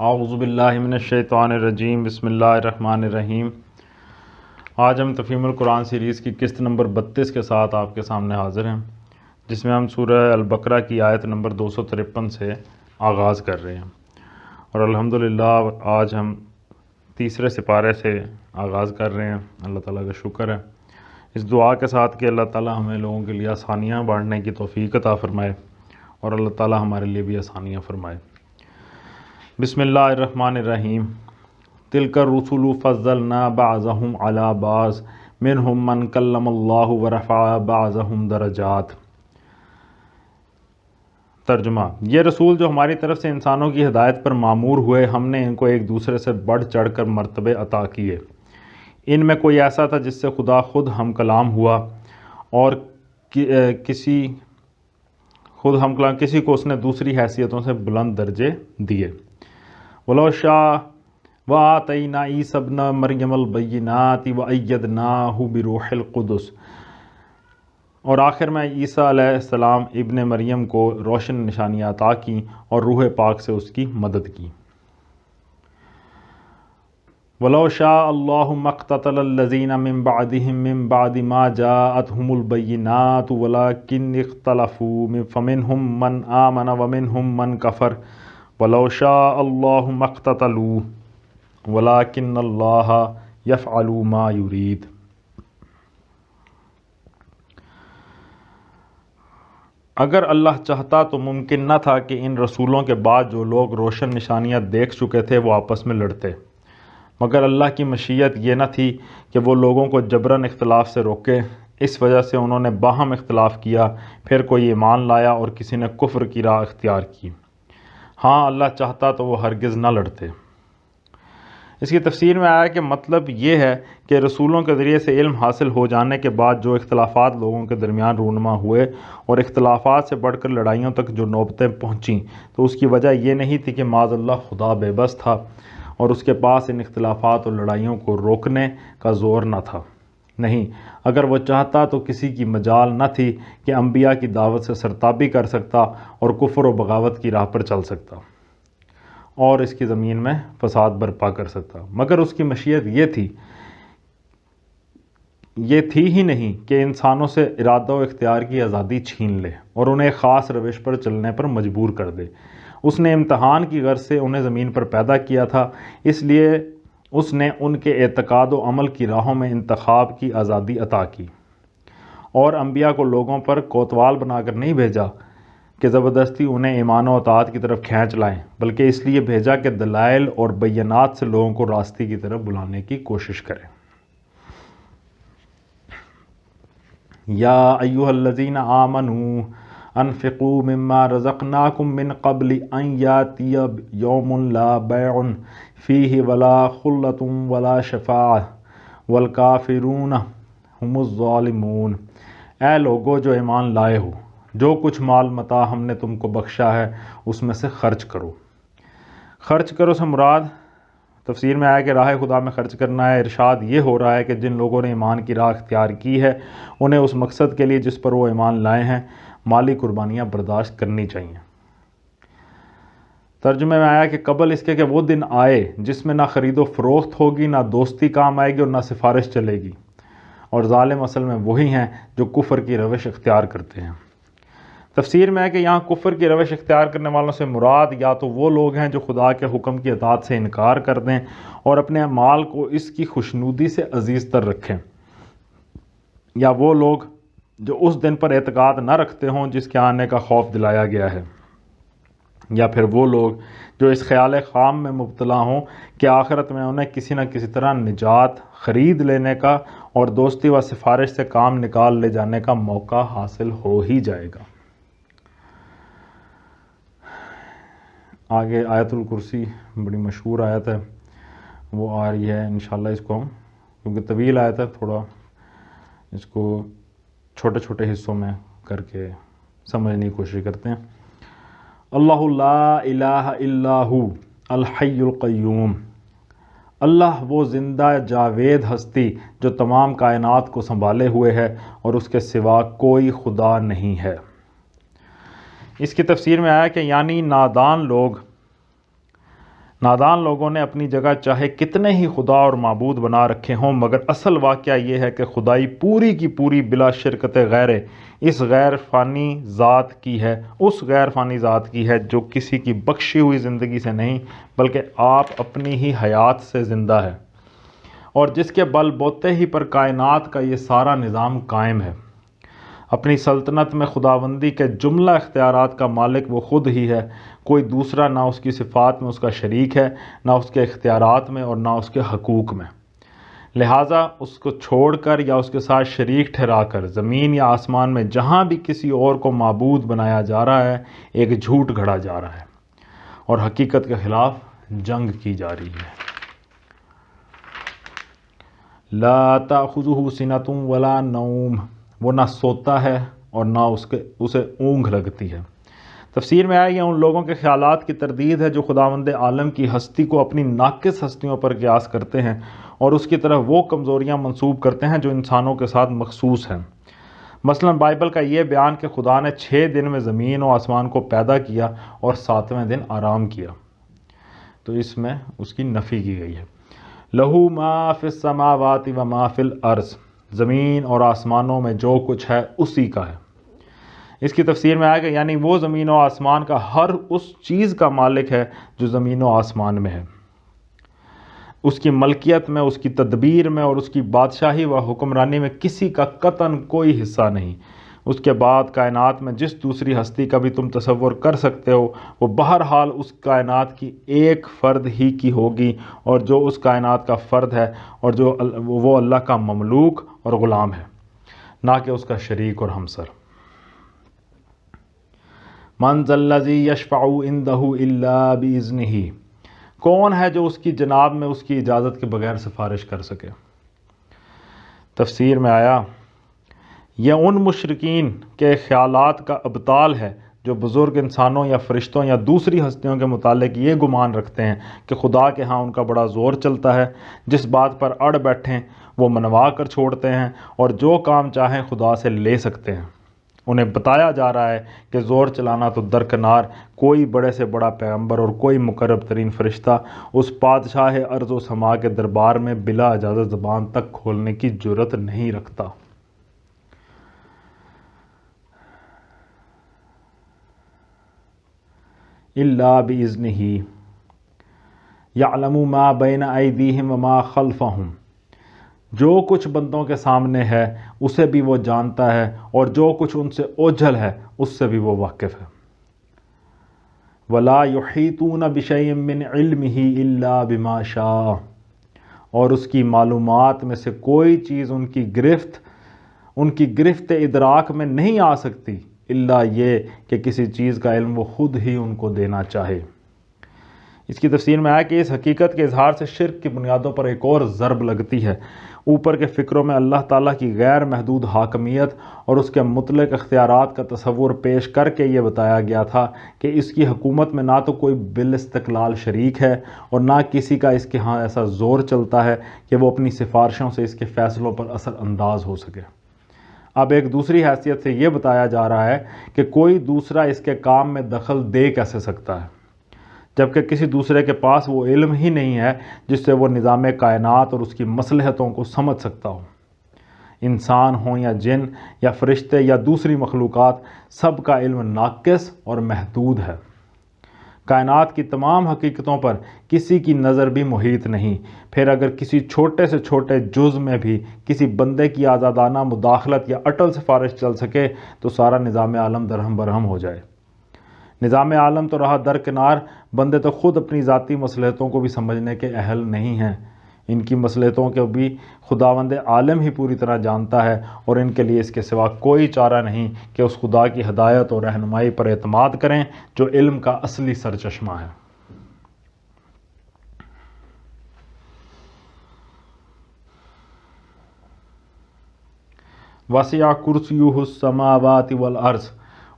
اعوذ باللہ من الشیطان الرجیم، بسم اللہ الرحمن الرحیم۔ آج ہم تفہیم القرآن سیریز کی قسط نمبر 32 کے ساتھ آپ کے سامنے حاضر ہیں، جس میں ہم سورہ البقرہ کی آیت نمبر 253 سے آغاز کر رہے ہیں، اور الحمدللہ آج ہم تیسرے سپارے سے آغاز کر رہے ہیں۔ اللہ تعالیٰ کا شکر ہے، اس دعا کے ساتھ کہ اللہ تعالیٰ ہمیں لوگوں کے لیے آسانیاں بانٹنے کی توفیق عطا فرمائے، اور اللہ تعالیٰ ہمارے لیے بھی آسانیاں فرمائے۔ بسم اللہ الرحمن الرحیم۔ تلک الرسل فضلنا بعضهم علی بعض منہم من کلم اللہ ورفع بعضهم درجات۔ ترجمہ: یہ رسول جو ہماری طرف سے انسانوں کی ہدایت پر معمور ہوئے، ہم نے ان کو ایک دوسرے سے بڑھ چڑھ کر مرتبے عطا کیے۔ ان میں کوئی ایسا تھا جس سے خدا خود ہم کلام ہوا، اور کسی کو اس نے دوسری حیثیتوں سے بلند درجے دیے۔ وَلَوْ شَاءَ وَآتَيْنَا عِيسَى ابْنَ مَرْيَمَ الْبَيِّنَاتِ وَأَيَّدْنَاهُ بِرُوحِ الْقُدُسِ۔ اور آخر میں عیسیٰ علیہ السلام ابن مریم کو روشن نشانیاں عطا کیں اور روح پاک سے اس کی مدد کی۔ وَلَوْ شَاءَ اللَّهُ مَا اقْتَتَلَ الَّذِينَ مِن بَعْدِهِم مِّن بَعْدِ مَا جَاءَتْهُمُ الْبَيِّنَاتُ وَلَٰكِنِ اخْتَلَفُوا فَمِنْهُم مَّنْ آمَنَ وَمِنْهُم مَّنْ كَفَرَ وَلَوْ شَاءَ اللَّهُ مَا اقْتَتَلُوا وَلَٰكِنَّ اللَّهَ يَفْعَلُ مَا يُرِيدُ۔ اگر اللہ چاہتا تو ممکن نہ تھا کہ ان رسولوں کے بعد جو لوگ روشن نشانیاں دیکھ چکے تھے وہ آپس میں لڑتے، مگر اللہ کی مشیت یہ نہ تھی کہ وہ لوگوں کو جبراً اختلاف سے روکے۔ اس وجہ سے انہوں نے باہم اختلاف کیا، پھر کوئی ایمان لایا اور کسی نے کفر کی راہ اختیار کی۔ ہاں، اللہ چاہتا تو وہ ہرگز نہ لڑتے۔ اس کی تفسیر میں آیا کہ مطلب یہ ہے کہ رسولوں کے ذریعے سے علم حاصل ہو جانے کے بعد جو اختلافات لوگوں کے درمیان رونما ہوئے اور اختلافات سے بڑھ کر لڑائیوں تک جو نوبتیں پہنچیں، تو اس کی وجہ یہ نہیں تھی کہ معاذ اللہ خدا بے بس تھا اور اس کے پاس ان اختلافات اور لڑائیوں کو روکنے کا زور نہ تھا۔ نہیں، اگر وہ چاہتا تو کسی کی مجال نہ تھی کہ انبیاء کی دعوت سے سرتابی کر سکتا اور کفر و بغاوت کی راہ پر چل سکتا اور اس کی زمین میں فساد برپا کر سکتا، مگر اس کی مشیت یہ تھی ہی نہیں کہ انسانوں سے ارادہ و اختیار کی آزادی چھین لے اور انہیں خاص روش پر چلنے پر مجبور کر دے۔ اس نے امتحان کی غرض سے انہیں زمین پر پیدا کیا تھا، اس لیے اس نے ان کے اعتقاد و عمل کی راہوں میں انتخاب کی آزادی عطا کی، اور انبیاء کو لوگوں پر کوتوال بنا کر نہیں بھیجا کہ زبردستی انہیں ایمان و اطاعت کی طرف کھینچ لائیں، بلکہ اس لیے بھیجا کہ دلائل اور بینات سے لوگوں کو راستے کی طرف بلانے کی کوشش کریں۔ یا ایھا الذین آمنوا انفقوا مما رزقناکم من قبل ان یاتی یوم لا بیع فیہ ولا خلۃ ولا شفاعۃ والکافرون هم الظالمون۔ اے لوگو جو ایمان لائے ہو، جو کچھ مال متاع ہم نے تم کو بخشا ہے اس میں سے خرچ کرو۔ خرچ کرو سے مراد تفسیر میں آیا کہ راہ خدا میں خرچ کرنا ہے۔ ارشاد یہ ہو رہا ہے کہ جن لوگوں نے ایمان کی راہ اختیار کی ہے انہیں اس مقصد کے لیے جس پر وہ ایمان لائے ہیں مالی قربانیاں برداشت کرنی چاہیے۔ ترجمے میں آیا کہ قبل اس کے کہ وہ دن آئے جس میں نہ خرید و فروخت ہوگی، نہ دوستی کام آئے گی اور نہ سفارش چلے گی، اور ظالم اصل میں وہی ہیں جو کفر کی روش اختیار کرتے ہیں۔ تفسیر میں ہے کہ یہاں کفر کی روش اختیار کرنے والوں سے مراد یا تو وہ لوگ ہیں جو خدا کے حکم کی اطاعت سے انکار کر دیں اور اپنے مال کو اس کی خوشنودی سے عزیز تر رکھیں، یا وہ لوگ جو اس دن پر اعتقاد نہ رکھتے ہوں جس کے آنے کا خوف دلایا گیا ہے، یا پھر وہ لوگ جو اس خیال خام میں مبتلا ہوں کہ آخرت میں انہیں کسی نہ کسی طرح نجات خرید لینے کا اور دوستی و سفارش سے کام نکال لے جانے کا موقع حاصل ہو ہی جائے گا۔ آگے آیت الکرسی بڑی مشہور آیت ہے، وہ آ رہی ہے انشاءاللہ۔ اس کو ہم کیونکہ طویل آیت ہے، تھوڑا اس کو چھوٹے چھوٹے حصوں میں کر کے سمجھنے کی کوشش کرتے ہیں۔ اللہ لا الہ الا ہو الحی القیوم۔ اللہ وہ زندہ جاوید ہستی جو تمام کائنات کو سنبھالے ہوئے ہے اور اس کے سوا کوئی خدا نہیں ہے۔ اس کی تفسیر میں آیا کہ یعنی نادان لوگ نادان لوگوں نے اپنی جگہ چاہے کتنے ہی خدا اور معبود بنا رکھے ہوں، مگر اصل واقعہ یہ ہے کہ خدائی پوری کی پوری بلا شرکت غیر اس غیر فانی ذات کی ہے، اس غیر فانی ذات کی ہے جو کسی کی بخشی ہوئی زندگی سے نہیں بلکہ آپ اپنی ہی حیات سے زندہ ہے، اور جس کے بل بوتے ہی پر کائنات کا یہ سارا نظام قائم ہے۔ اپنی سلطنت میں خداوندی کے جملہ اختیارات کا مالک وہ خود ہی ہے، کوئی دوسرا نہ اس کی صفات میں اس کا شریک ہے، نہ اس کے اختیارات میں اور نہ اس کے حقوق میں۔ لہٰذا اس کو چھوڑ کر یا اس کے ساتھ شریک ٹھہرا کر زمین یا آسمان میں جہاں بھی کسی اور کو معبود بنایا جا رہا ہے، ایک جھوٹ گھڑا جا رہا ہے اور حقیقت کے خلاف جنگ کی جا رہی ہے۔ لا تأخذہ سنۃ ولا نوم، وہ نہ سوتا ہے اور نہ اسے اونگھ لگتی ہے۔ تفسیر میں آیا یہ ان لوگوں کے خیالات کی تردید ہے جو خداوند عالم کی ہستی کو اپنی ناقص ہستیوں پر قیاس کرتے ہیں اور اس کی طرف وہ کمزوریاں منسوب کرتے ہیں جو انسانوں کے ساتھ مخصوص ہیں۔ مثلا بائبل کا یہ بیان کہ خدا نے 6 دن میں زمین و آسمان کو پیدا کیا اور 7ویں دن آرام کیا، تو اس میں اس کی نفی کی گئی ہے۔ لہو ما فی السماوات و ما فی الارض، زمین اور آسمانوں میں جو کچھ ہے اسی کا ہے۔ اس کی تفسیر میں آئے گا یعنی وہ زمین و آسمان کا ہر اس چیز کا مالک ہے جو زمین و آسمان میں ہے، اس کی ملکیت میں، اس کی تدبیر میں اور اس کی بادشاہی و حکمرانی میں کسی کا قطعاً کوئی حصہ نہیں۔ اس کے بعد کائنات میں جس دوسری ہستی کا بھی تم تصور کر سکتے ہو وہ بہرحال اس کائنات کی ایک فرد ہی کی ہوگی، اور جو اس کائنات کا فرد ہے اور جو وہ اللہ کا مملوک اور غلام ہے، نہ کہ اس کا شریک اور ہمسر۔ من ذا الذی یشفع عندہ الا باذنہ، کون ہے جو اس کی جناب میں اس کی اجازت کے بغیر سفارش کر سکے؟ تفسیر میں آیا یہ ان مشرکین کے خیالات کا ابطال ہے جو بزرگ انسانوں یا فرشتوں یا دوسری ہستیوں کے متعلق یہ گمان رکھتے ہیں کہ خدا کے ہاں ان کا بڑا زور چلتا ہے، جس بات پر اڑ بیٹھیں وہ منوا کر چھوڑتے ہیں اور جو کام چاہیں خدا سے لے سکتے ہیں۔ انہیں بتایا جا رہا ہے کہ زور چلانا تو درکنار، کوئی بڑے سے بڑا پیغمبر اور کوئی مقرب ترین فرشتہ اس بادشاہ ارض و سما کے دربار میں بلا اجازت زبان تک کھولنے کی جرت نہیں رکھتا۔ الا باذنہ یعلم ما بین ایدیہم وما خلفہم، جو کچھ بندوں کے سامنے ہے اسے بھی وہ جانتا ہے اور جو کچھ ان سے اوجھل ہے اس سے بھی وہ واقف ہے۔ وَلَا يُحِيطُونَ بِشَيْءٍ مِّنْ عِلْمِهِ إِلَّا بِمَا شَاءَ، اور اس کی معلومات میں سے کوئی چیز ان کی گرفت ادراک میں نہیں آ سکتی الا یہ کہ کسی چیز کا علم وہ خود ہی ان کو دینا چاہے۔ اس کی تفسیر میں آیا کہ اس حقیقت کے اظہار سے شرک کی بنیادوں پر ایک اور ضرب لگتی ہے۔ اوپر کے فکروں میں اللہ تعالیٰ کی غیر محدود حاکمیت اور اس کے مطلق اختیارات کا تصور پیش کر کے یہ بتایا گیا تھا کہ اس کی حکومت میں نہ تو کوئی بالاستقلال شریک ہے اور نہ کسی کا اس کے ہاں ایسا زور چلتا ہے کہ وہ اپنی سفارشوں سے اس کے فیصلوں پر اثر انداز ہو سکے۔ اب ایک دوسری حیثیت سے یہ بتایا جا رہا ہے کہ کوئی دوسرا اس کے کام میں دخل دے کیسے سکتا ہے، جبکہ کسی دوسرے کے پاس وہ علم ہی نہیں ہے جس سے وہ نظام کائنات اور اس کی مصلحتوں کو سمجھ سکتا ہو۔ انسان ہوں یا جن یا فرشتے یا دوسری مخلوقات، سب کا علم ناقص اور محدود ہے۔ کائنات کی تمام حقیقتوں پر کسی کی نظر بھی محیط نہیں، پھر اگر کسی چھوٹے سے چھوٹے جز میں بھی کسی بندے کی آزادانہ مداخلت یا اٹل سفارش چل سکے تو سارا نظام عالم درہم برہم ہو جائے۔ نظام عالم تو رہا درکنار، بندے تو خود اپنی ذاتی مصلحتوں کو بھی سمجھنے کے اہل نہیں ہیں۔ ان کی مصلحتوں کو بھی خداوند عالم ہی پوری طرح جانتا ہے، اور ان کے لیے اس کے سوا کوئی چارہ نہیں کہ اس خدا کی ہدایت اور رہنمائی پر اعتماد کریں جو علم کا اصلی سرچشمہ ہے۔ وسع کرسیہ السماوات والارض،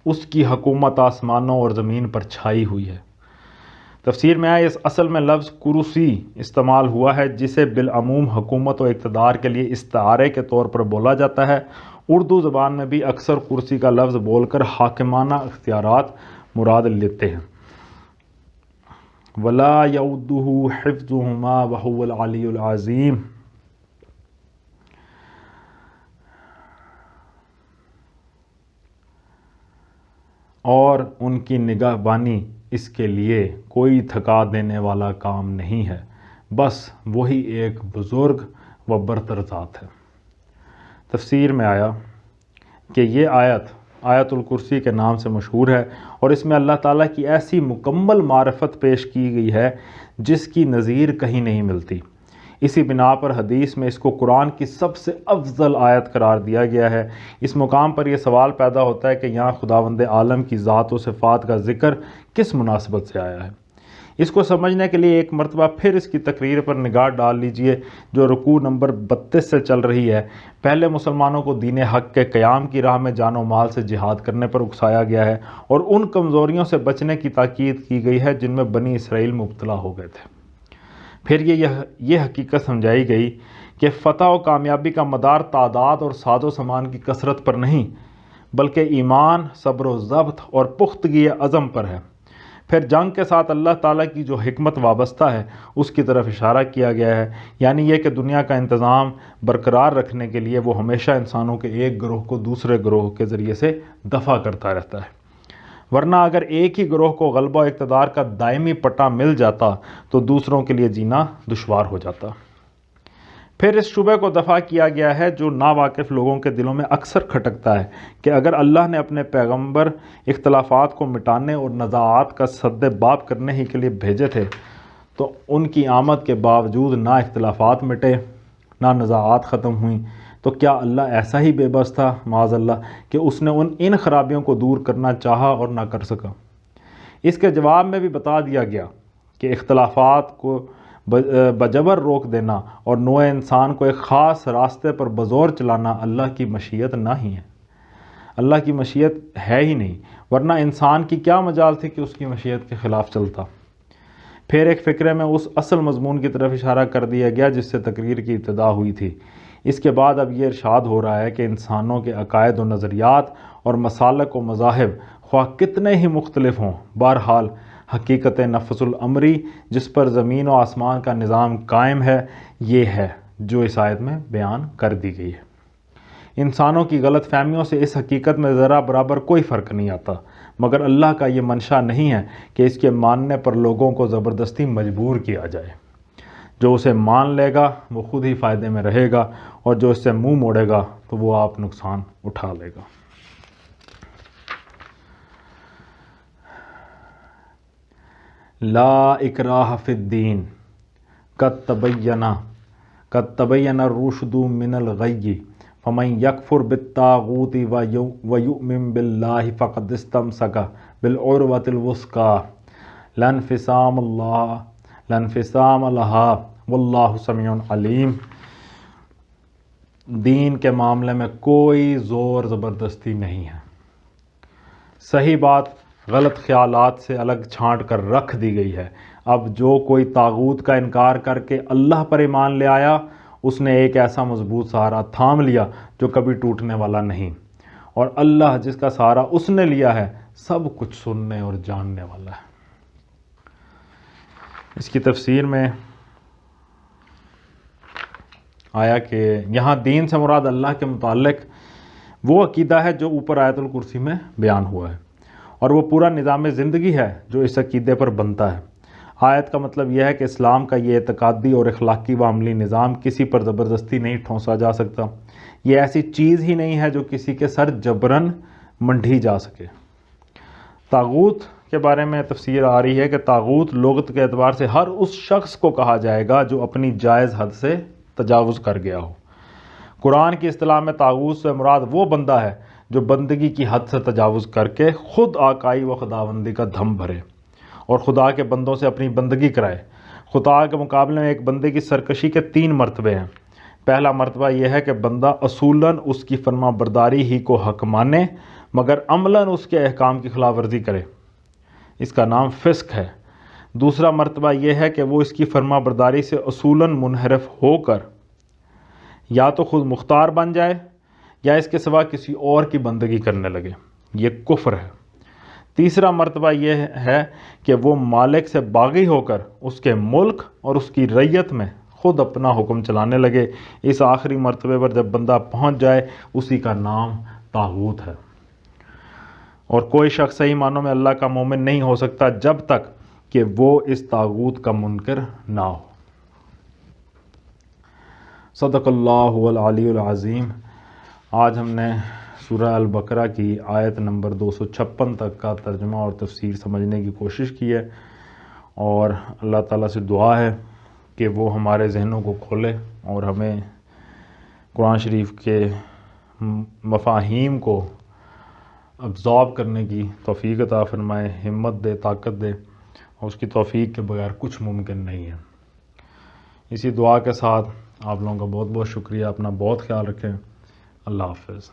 اس کی حکومت آسمانوں اور زمین پر چھائی ہوئی ہے۔ تفسیر میں آئے اس اصل میں لفظ کرسی استعمال ہوا ہے جسے بالعموم حکومت و اقتدار کے لیے استعارے کے طور پر بولا جاتا ہے۔ اردو زبان میں بھی اکثر کرسی کا لفظ بول کر حاکمانہ اختیارات مراد لیتے ہیں۔ ولا یعودہ حفظہما وہو العلی العظیم۔ اور ان کی نگہبانی اس کے لیے کوئی تھکا دینے والا کام نہیں ہے، بس وہی ایک بزرگ و برتر ذات ہے۔ تفسیر میں آیا کہ یہ آیت الکرسی کے نام سے مشہور ہے، اور اس میں اللہ تعالیٰ کی ایسی مکمل معرفت پیش کی گئی ہے جس کی نظیر کہیں نہیں ملتی۔ اسی بنا پر حدیث میں اس کو قرآن کی سب سے افضل آیت قرار دیا گیا ہے۔ اس مقام پر یہ سوال پیدا ہوتا ہے کہ یہاں خداوند عالم کی ذات و صفات کا ذکر کس مناسبت سے آیا ہے؟ اس کو سمجھنے کے لیے ایک مرتبہ پھر اس کی تقریر پر نگاہ ڈال لیجئے جو رکوع نمبر 32 سے چل رہی ہے۔ پہلے مسلمانوں کو دین حق کے قیام کی راہ میں جان و مال سے جہاد کرنے پر اکسایا گیا ہے، اور ان کمزوریوں سے بچنے کی تاکید کی گئی ہے جن میں بنی اسرائیل مبتلا ہو گئے تھے۔ پھر یہ حقیقت سمجھائی گئی کہ فتح و کامیابی کا مدار تعداد اور ساز و سامان کی کثرت پر نہیں، بلکہ ایمان، صبر و ضبط اور پختگی عزم پر ہے۔ پھر جنگ کے ساتھ اللہ تعالیٰ کی جو حکمت وابستہ ہے اس کی طرف اشارہ کیا گیا ہے، یعنی یہ کہ دنیا کا انتظام برقرار رکھنے کے لیے وہ ہمیشہ انسانوں کے ایک گروہ کو دوسرے گروہ کے ذریعے سے دفع کرتا رہتا ہے، ورنہ اگر ایک ہی گروہ کو غلبہ و اقتدار کا دائمی پٹا مل جاتا تو دوسروں کے لیے جینا دشوار ہو جاتا۔ پھر اس شبہ کو دفع کیا گیا ہے جو ناواقف لوگوں کے دلوں میں اکثر کھٹکتا ہے کہ اگر اللہ نے اپنے پیغمبر اختلافات کو مٹانے اور نزاعات کا سد باب کرنے ہی کے لیے بھیجے تھے تو ان کی آمد کے باوجود نہ اختلافات مٹے نہ نزاعات ختم ہوئیں، تو کیا اللہ ایسا ہی بے بس تھا معاذ اللہ کہ اس نے ان خرابیوں کو دور کرنا چاہا اور نہ کر سکا؟ اس کے جواب میں بھی بتا دیا گیا کہ اختلافات کو بجبر روک دینا اور نوع انسان کو ایک خاص راستے پر بزور چلانا اللہ کی مشیت نہ ہی ہے، اللہ کی مشیت ہے ہی نہیں، ورنہ انسان کی کیا مجال تھی کہ اس کی مشیت کے خلاف چلتا۔ پھر ایک فقرے میں اس اصل مضمون کی طرف اشارہ کر دیا گیا جس سے تقریر کی ابتدا ہوئی تھی۔ اس کے بعد اب یہ ارشاد ہو رہا ہے کہ انسانوں کے عقائد و نظریات اور مسالک و مذاہب خواہ کتنے ہی مختلف ہوں، بہرحال حقیقت نفس الامری جس پر زمین و آسمان کا نظام قائم ہے یہ ہے جو اس آیت میں بیان کر دی گئی ہے۔ انسانوں کی غلط فہمیوں سے اس حقیقت میں ذرا برابر کوئی فرق نہیں آتا، مگر اللہ کا یہ منشا نہیں ہے کہ اس کے ماننے پر لوگوں کو زبردستی مجبور کیا جائے۔ جو اسے مان لے گا وہ خود ہی فائدے میں رہے گا، اور جو اس سے منہ موڑے گا تو وہ آپ نقصان اٹھا لے گا۔ لا اکراہ فی الدین قد تبین الرشد من الغی فمن یکفر بالطاغوت ویؤمن باللہ فقد استمسک بالعروۃ الوثقی لا انفصام لها واللہ سمیع علیم۔ دین کے معاملے میں کوئی زور زبردستی نہیں ہے، صحیح بات غلط خیالات سے الگ چھانٹ کر رکھ دی گئی ہے۔ اب جو کوئی طاغوت کا انکار کر کے اللہ پر ایمان لے آیا اس نے ایک ایسا مضبوط سہارا تھام لیا جو کبھی ٹوٹنے والا نہیں، اور اللہ جس کا سہارا اس نے لیا ہے سب کچھ سننے اور جاننے والا ہے۔ اس کی تفسیر میں آیا کہ یہاں دین سے مراد اللہ کے متعلق وہ عقیدہ ہے جو اوپر آیت الکرسی میں بیان ہوا ہے، اور وہ پورا نظام زندگی ہے جو اس عقیدے پر بنتا ہے۔ آیت کا مطلب یہ ہے کہ اسلام کا یہ اعتقادی اور اخلاقی و عملی نظام کسی پر زبردستی نہیں ٹھونسا جا سکتا، یہ ایسی چیز ہی نہیں ہے جو کسی کے سر جبراً منڈھی جا سکے۔ طاغوت کے بارے میں تفسیر آ رہی ہے کہ طاغوت لغت کے اعتبار سے ہر اس شخص کو کہا جائے گا جو اپنی جائز حد سے تجاوز کر گیا ہو۔ قرآن کی اصطلاح میں طاغوت سے مراد وہ بندہ ہے جو بندگی کی حد سے تجاوز کر کے خود آقائی و خداوندی کا دھم بھرے اور خدا کے بندوں سے اپنی بندگی کرائے۔ خدا کے مقابلے میں ایک بندے کی سرکشی کے 3 مرتبے ہیں۔ پہلا مرتبہ یہ ہے کہ بندہ اصولاً اس کی فرما برداری ہی کو حق مانے مگر عملاً اس کے احکام کی خلاف ورزی کرے، اس کا نام فسق ہے۔ دوسرا مرتبہ یہ ہے کہ وہ اس کی فرما برداری سے اصولاً منحرف ہو کر یا تو خود مختار بن جائے یا اس کے سوا کسی اور کی بندگی کرنے لگے، یہ کفر ہے۔ تیسرا مرتبہ یہ ہے کہ وہ مالک سے باغی ہو کر اس کے ملک اور اس کی رعیت میں خود اپنا حکم چلانے لگے۔ اس آخری مرتبے پر جب بندہ پہنچ جائے اسی کا نام طاغوت ہے، اور کوئی شخص صحیح معنوں میں اللہ کا مومن نہیں ہو سکتا جب تک کہ وہ اس طاغوت کا منکر نہ ہو۔ صدق اللہ العلی العظیم۔ آج ہم نے سورہ البقرہ کی آیت نمبر 256 تک کا ترجمہ اور تفسیر سمجھنے کی کوشش کی ہے، اور اللہ تعالیٰ سے دعا ہے کہ وہ ہمارے ذہنوں کو کھولے اور ہمیں قرآن شریف کے مفاہیم کو ابزارب کرنے کی توفیق عطا فرمائے، ہمت دے، طاقت دے، اور اس کی توفیق کے بغیر کچھ ممکن نہیں ہے۔ اسی دعا کے ساتھ آپ لوگوں کا بہت بہت شکریہ، اپنا بہت خیال رکھیں، اللہ حافظ۔